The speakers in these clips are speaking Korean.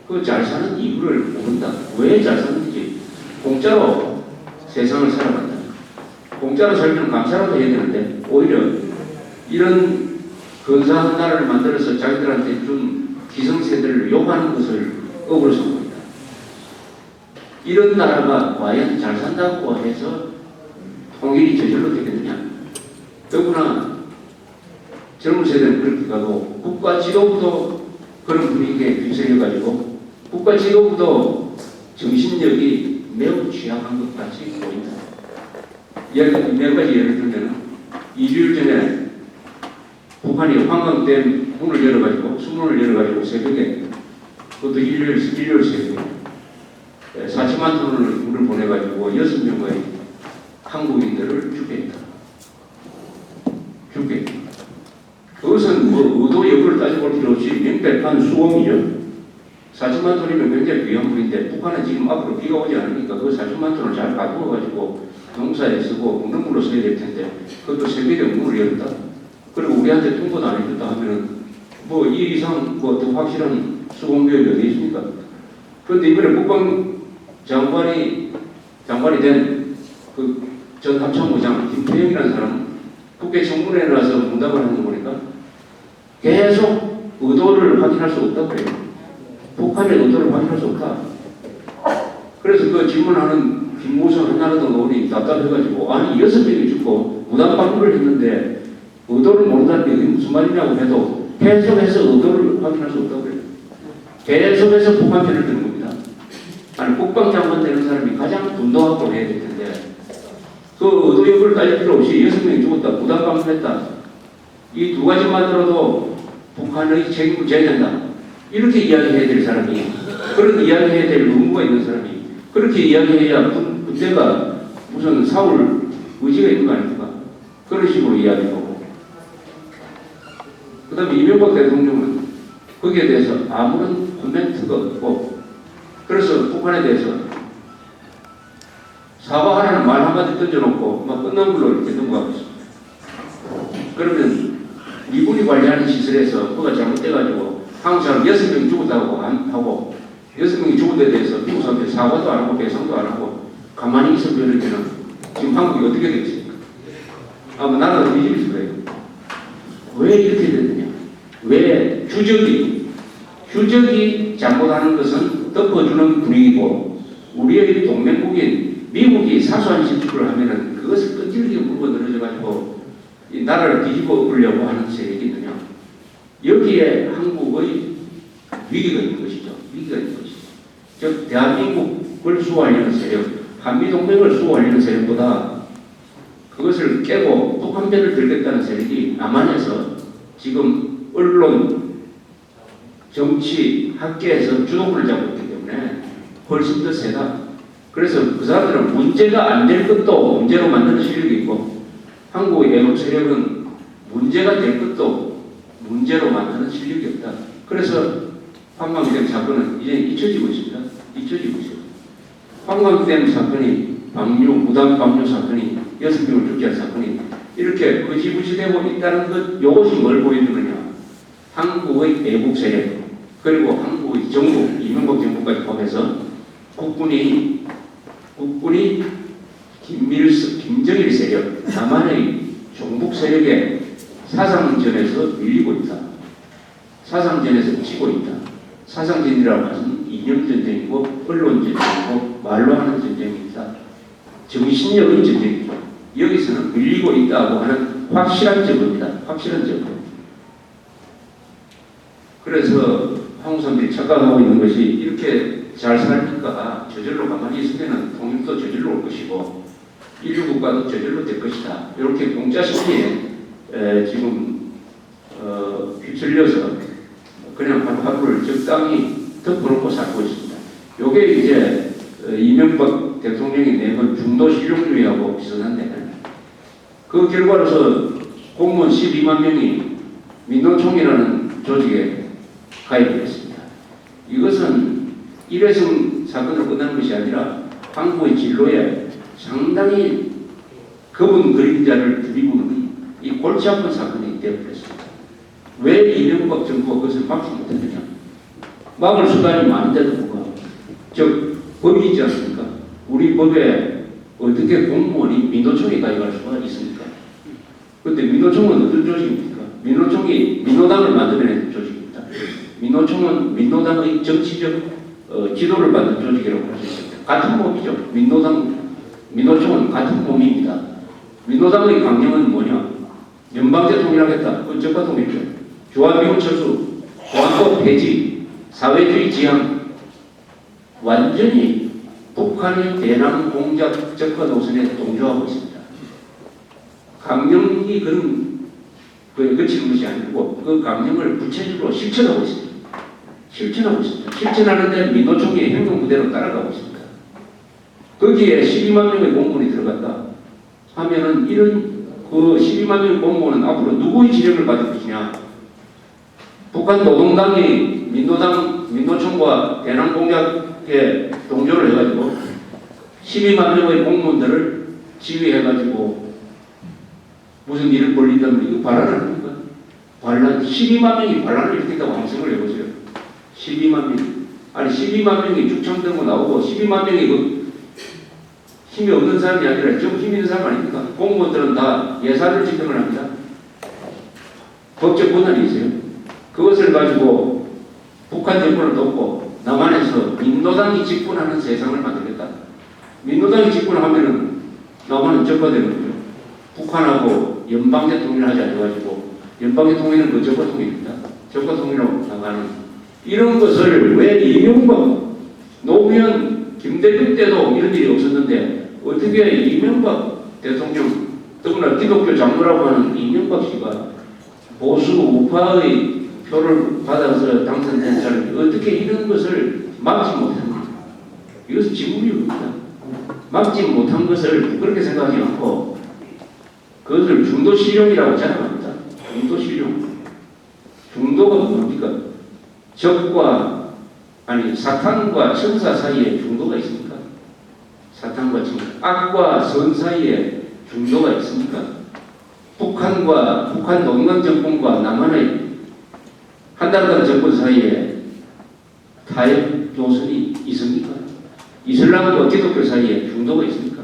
그 잘 사는 이유를 모른다. 왜 잘 사는지. 공짜로 세상을 살아간다. 공짜로 살면 감사라도 해야 되는데 오히려 이런 근사한 나라를 만들어서 자기들한테 준 기성세대를 욕하는 것을 억울로 삼습니다. 이런 나라가 과연 잘 산다고 해서 통일이 저절로 되겠느냐. 더구나 젊은 세대는 그렇게 가고 국가 지도부도 그런 분위기에 휩쓸려가지고 국가 지도부도 정신력이 매우 취약한 것 같이 보인다. 몇 가지 예를 들면 2주일 전에 북한이 환강댐 문을 열어가지고 수문을 열어가지고 새벽에 그것도 일요일 새벽에 4천만 톤을 물을 보내가지고 6명의 한국인들을 죽였다. 그것은 뭐 의도 여부를 따져볼 필요 없이 명백한 수험이죠. 4천만 톤이면 굉장히 귀한 물인데 북한은 지금 앞으로 비가 오지 않으니까 그 4천만 톤을 잘 가두어가지고 농사에 쓰고 먹는 물로 써야 될 텐데 그것도 새벽에 문을 열었다. 그리고 우리한테 통보도 안 해줬다 하면은 뭐 이 이상 뭐 더 확실한 수공교육이 어디 있습니까? 그런데 이번에 국방장관이 된 그 전 합참부장 김태영이라는 사람 국회 청문회에 나와서 문답을 하는 거 보니까 계속 의도를 확인할 수 없다고 그래요. 북한의 의도를 확인할 수 없다. 그래서 그 질문하는 김무성 한나라당 의원이 답답해가지고 아니 6명이 죽고 무단 방문을 했는데 의도를 모른다는 게 무슨 말이냐고 해도 계속해서 의도를 확인할 수 없다고 그래요. 계속해서 북한 편을 드는 겁니다. 아니 국방장관 되는 사람이 가장 분노하고 해야 될 텐데 그 의도 여부를 따질 필요 없이 6명이 죽었다. 무단 방문했다. 이 두 가지만으로도 북한의 책임을 져야 된다. 이렇게 이야기해야 될 사람이 그런 이야기해야 될 의무가 있는 사람이 그렇게 이야기해야 군대가 무슨 사울 의지가 있는 거 아닙니까? 그런 식으로 이야기하고 그 다음에 이명박 대통령은 거기에 대해서 아무런 코멘트가 없고 그래서 북한에 대해서 사과하라는 말 한마디 던져놓고 막 끝난 걸로 이렇게 넘어가고 있습니다. 그러면 미군이 관리하는 시설에서 그가 잘못돼가지고 한국 사람 6명 죽었다고 하고 6명이 죽은 데 대해서 미국 사람들이 사과도 안 하고 배상도 안 하고 가만히 있어버릴 때는 지금 한국이 어떻게 되겠습니까? 아마 나라가 뒤집힐 거예요. 왜 이렇게 됐느냐? 왜 휴적이 잘못하는 것은 덮어주는 분위기고 우리의 동맹국인 미국이 사소한 실수를 하면은 그것을 끈질기게 물고 늘어져가지고 이 나라를 뒤집어 엎으려고 하는 세력이 있느냐? 여기에 한국의 위기가 있는 것이죠. 즉 대한민국을 수호하려는 세력, 한미동맹을 수호하려는 세력보다 그것을 깨고 북한 편을 들겠다는 세력이 남한에서 지금 언론, 정치, 학계에서 주도권을 잡고 있기 때문에 훨씬 더 세다. 그래서 그 사람들은 문제가 안 될 것도 문제로 만드는 실력이 있고 한국의 애국 세력은 문제가 될 것도 문제로 만드는 실력이 없다. 그래서 환강댐 사건은 이제 잊혀지고 있습니다. 환강댐 사건이 무단 방류 사건이 6명을 죽게 한 사건이 이렇게 거지부지되고 있다는 것 이것이 뭘 보여주느냐. 한국의 애국 세력 그리고 한국의 정부 이명박 정부까지 포함해서 국군이 김정일 세력 남한의 종북 세력의 사상전에서 밀리고 있다. 사상전에서 지고 있다. 사상전이라고 하는 이념전쟁이고 언론전쟁이고 말로 하는 전쟁이다. 정신력의 전쟁이죠. 여기서는 밀리고 있다고 하는 확실한 증거입니다. 그래서 한국 사람들이 착각하고 있는 것이 이렇게 잘 살니까 저절로 가만히 있으면 통일도 저절로 올 것이고 인류국가도 저절로 될 것이다. 이렇게 공짜 심리에 지금 휩쓸려서 그냥 하루를 적당히 덮어놓고 살고 있습니다. 이게 이제 이명박 대통령이 내건 중도 실용주의하고 비슷한데 그 결과로서 공무원 12만 명이 민노총이라는 조직에 가입을 했습니다. 이것은 일회성 사건으로 끝나는 것이 아니라 한국의 진로에 상당히 검은 그림자를 들이부는 이 골치 아픈 사건이 되어버렸습니다. 왜 이명박 정부가 그것을 막지 못했느냐? 막을 수단이 많은데도 불구하고 즉 법이 있지 않습니까? 우리 법에 어떻게 공무원이 민노총에 가입할 수가 있습니까? 그런데 민노총은 어떤 조직입니까? 민노총이 민노당을 만들어낸 조직입니다. 민노총은 민노당의 정치적 지도를 받는 조직이라고 할 수 있습니다. 같은 몸이죠. 민노총은 같은 몸입니다. 민노당의 강령은 뭐냐? 연방제 통일하겠다. 그 적과 통일이죠. 주한미군 철수, 보안법 폐지, 사회주의 지향, 완전히 북한의 대남 공작 적과 노선에 동조하고 있습니다. 강령이 그에 그치는 것이 아니고 그 강령을 구체적으로 실천하고 있습니다. 실천하는데 민노총의 행동부대로 따라가고 있습니다. 거기에 12만 명의 공무원이 들어갔다 하면은 이런 그 12만 명의 공무원은 앞으로 누구의 지령을 받을 것이냐? 북한 노동당이 민노총과 대남 공작에 동조를 해가지고 12만 명의 공무원들을 지휘해가지고 무슨 일을 벌린다면 이거 반란을 합니까? 반란, 12만 명이 반란을 일으킨다고 항상을 해보세요. 12만 명. 아니, 12만 명이 죽창 들고 나오고 12만 명이 그 힘이 없는 사람이 아니라 좀 힘 있는 사람 아닙니까? 공무원들은 다 예산을 집행을 합니다. 법적 권한이 있어요. 그것을 가지고 북한 정권을 돕고 남한에서 민노당이 집권하는 세상을 만들겠다. 민노당이 집권하면은 남한은 적화되는 거죠. 북한하고 연방제 통일을 하지 않아가지고 연방제 통일은 그 적화 통일입니다. 적화 통일로 나가는 이런 것을 왜 이명박, 노무현, 김대중 때도 이런 일이 없었는데 어떻게 이명박 대통령, 더구나 기독교 장로라고 하는 이명박 씨가 보수 우파의 표를 받아서 당선된 사람이 어떻게 이런 것을 막지 못합니까? 이것은 지구력입니다. 막지 못한 것을 그렇게 생각하지 않고 그것을 중도실용이라고 자랑합니다. 중도실용. 중도가 뭡니까? 적과, 아니, 사탄과 천사 사이에 중도가 있습니까? 사탄과 천사. 악과 선 사이에 중도가 있습니까? 북한 노동당 정권과 남한의 한달간 정권 사이에 타협 노선이 있습니까? 이슬람과 기독교 사이에 중도가 있습니까?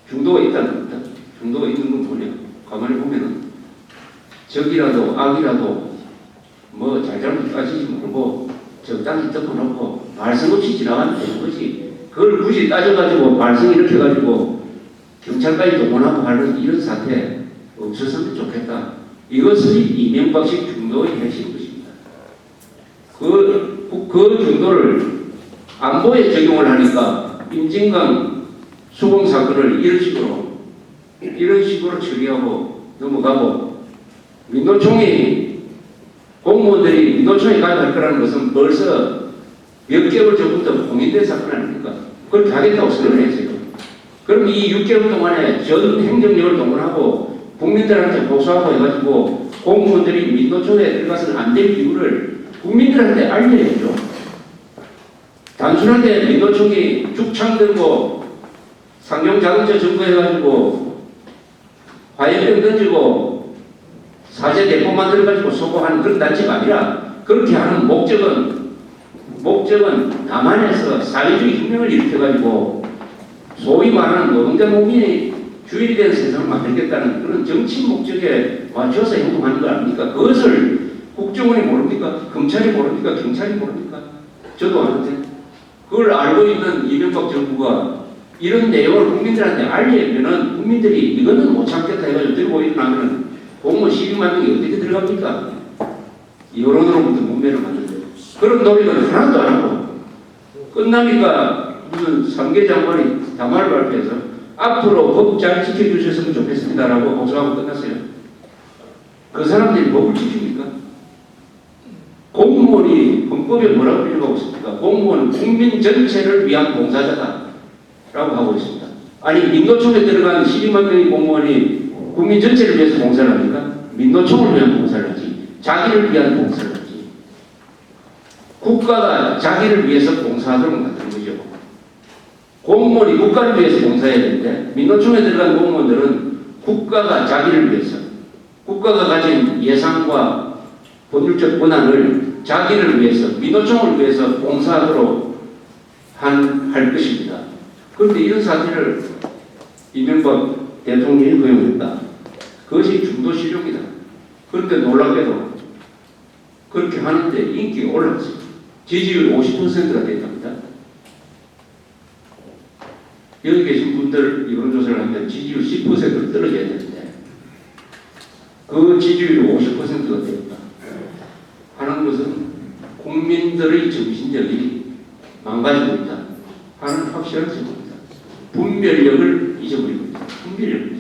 중도가 있다는 겁니다. 중도가 있는 건 뭐냐? 가만히 보면은 적이라도 악이라도 뭐 잘잘못 따지지 모르고 적당히 덮어놓고 말씀 없이 지나가면 되는 거지. 그걸 굳이 따져가지고 말씀 일으켜가지고 경찰까지 동원하고 하는 이런 사태 없었으면 좋겠다. 이것이 이명박식 중도의 핵심 것입니다. 그 중도를 안보에 적용을 하니까 임진강 수공 사건을 이런 식으로 처리하고 넘어가고 민노총이 공무원들이 민노총에 가입할 거라는 것은 벌써 몇 개월 전부터 공인된 사건 아닙니까? 그렇게 하겠다고 선언을 했어요. 그럼 이 6개월 동안에 전 행정력을 동원하고 국민들한테 보수하고 해가지고 공무원들이 민노총에 들어가서는 안 될 이유를 국민들한테 알려야죠. 단순하게 민노총이 죽창 들고 상용자동차 점거해가지고 화염병 던지고 사제 대포 만들어가지고 소고하는 그런 단체가 아니라 그렇게 하는 목적은 남한에서 사회주의 혁명을 일으켜가지고 소위 말하는 노동자 농민이 주인이 된 세상을 만들겠다는 그런 정치 목적에 맞춰서 행동하는 거 아닙니까? 그것을 국정원이 모릅니까? 검찰이 모릅니까? 경찰이 모릅니까? 저도 아는데 그걸 알고 있는 이명박 정부가 이런 내용을 국민들한테 알리면은 국민들이 이거는 못 참겠다 해가지고 들고 일어나면은 공무원 12만 명이 어떻게 들어갑니까? 여론으로부터 문매를 만들죠. 그런 노력은 하나도 안 하고 끝나니까 무슨 3개 장관이 담화를 발표해서 앞으로 법 잘 지켜주셨으면 좋겠습니다라고 호소하고 끝났어요. 그 사람들이 법을 지킵니까? 공무원이 헌법에 뭐라고 표현하고 있습니까? 공무원은 국민 전체를 위한 봉사자다 라고 하고 있습니다. 아니 민노총에 들어간 12만 명의 공무원이 국민 전체를 위해서 봉사를 합니까? 민노총을 위한 봉사를 하지 자기를 위한 봉사를 하지 국가가 자기를 위해서 봉사하도록 만드는 거죠. 공무원이 국가를 위해서 봉사해야 되는데 민노총에 들어간 공무원들은 국가가 자기를 위해서 국가가 가진 예산과 법률적 권한을 자기를 위해서, 민노총을 위해서 봉사하도록 할 것입니다. 그런데 이런 사태를 이명박 대통령이 허용했다. 그것이 중도 실용이다. 그런데 놀랍게도 그렇게 하는데 인기가 올랐어요. 지지율 50%가 됐답니다. 여기 계신 분들 여론조사를 하면 지지율 10%로 떨어져야 되는데 그 지지율이 50%가 되었다. 하는 것은 국민들의 정신력이 망가지고 있다 하는 확실한 증거입니다. 분별력을 잊어버리고 있다. 분별력.